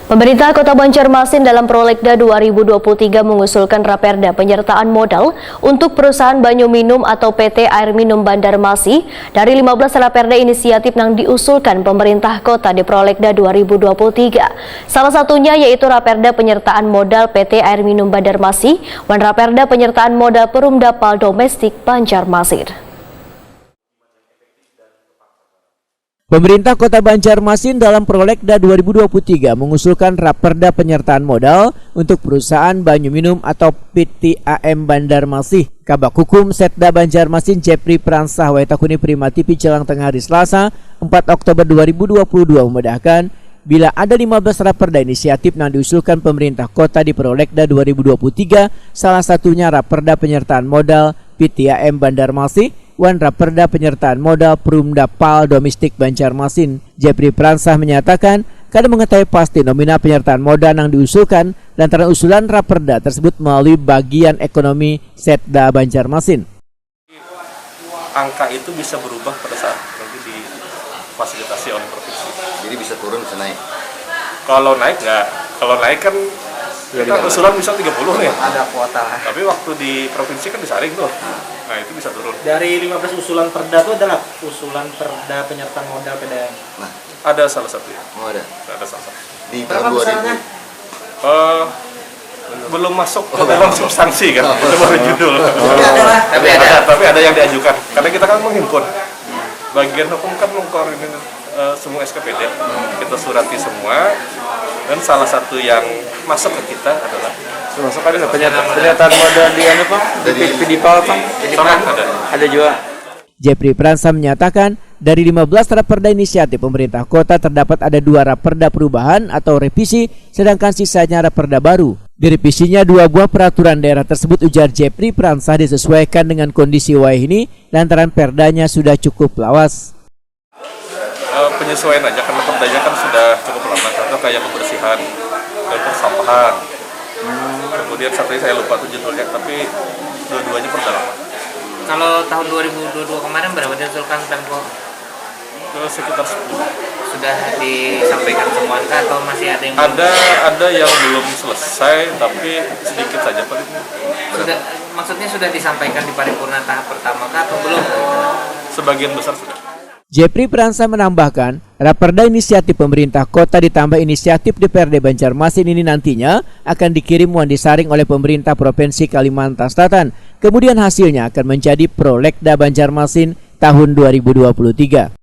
Pemerintah Kota Banjarmasin dalam Prolegda 2023 mengusulkan raperda penyertaan modal untuk perusahaan banyu minum atau PT Air Minum Banjarmasin. Dari 15 raperda inisiatif yang diusulkan pemerintah kota di Prolegda 2023. Salah satunya yaitu raperda penyertaan modal PT Air Minum Banjarmasin dan raperda penyertaan modal Perumda-PAL Domestik Banjarmasin. Pemerintah Kota Banjarmasin dalam Prolegda 2023 mengusulkan raperda penyertaan modal untuk perusahaan banyu minum atau PT AM Banjarmasin. Kabak Hukum Setda Banjarmasin Jepri Pransah Waitakuni Prima TV Jelang Tengah hari Selasa 4 Oktober 2022 membedakan bila ada 15 raperda inisiatif yang diusulkan pemerintah kota di Prolegda 2023, salah satunya raperda penyertaan modal PT AM Banjarmasin wan raperda penyertaan modal Perumda-PAL Domestik Banjarmasin. Jepri Pransah menyatakan kadang mengetahui pasti nominal penyertaan modal yang diusulkan lantaran usulan raperda tersebut melalui bagian ekonomi Setda Banjarmasin. Angka itu bisa berubah pada saat nanti difasilitasi oleh provinsi. Jadi bisa turun, bisa naik. Kalau naik nggak, kalau naik kan kita usulan bisa 30 ya. Ada kuota. Tapi waktu di provinsi kan disaring tuh. Nah itu bisa turun. Dari 15 usulan perda itu adalah usulan perda penyertaan modal PDAM. Nah, ada salah satu ya. oh ada. Ada salah satu. Di tahun 2000. Belum masuk ke dalam substansi kan. Itu baru judul. Tapi ada yang diajukan. Karena kita kan menghimpun. Bagian hukum kan mengkoordinir semua SKPD. Kita surati semua. Dan salah satu yang masuk ke kita adalah masuk ada pernyataan modal di anu Pak? Di PAL Pak? Ada juga. Jepri Pransah menyatakan dari 15 raperda inisiatif pemerintah kota terdapat ada 2 raperda perubahan atau revisi, sedangkan sisanya raperda baru. Direvisinya 2 buah peraturan daerah tersebut, ujar Jepri Pransah, disesuaikan dengan kondisi wilayah ini lantaran perdanya sudah cukup lawas. Penyesuaian aja karena perdanya kan sudah cukup lama, contoh kayak pembersihan dan persampahan. Kemudian satunya saya lupa tuh judulnya, tapi dua-duanya perda lama. Kalau tahun 2022 kemarin berapa diusulkan Pemko? Sekitar 10. Sudah disampaikan semua atau masih ada yang ada yang belum selesai tapi sedikit saja paling. Maksudnya sudah disampaikan di paripurna tahap pertama kah atau belum? Sebagian besar sudah. Jepri Pransah menambahkan, raperda inisiatif pemerintah kota ditambah inisiatif DPRD Banjarmasin ini nantinya akan dikirim dan disaring oleh pemerintah Provinsi Kalimantan Selatan. Kemudian hasilnya akan menjadi Prolegda Banjarmasin tahun 2023.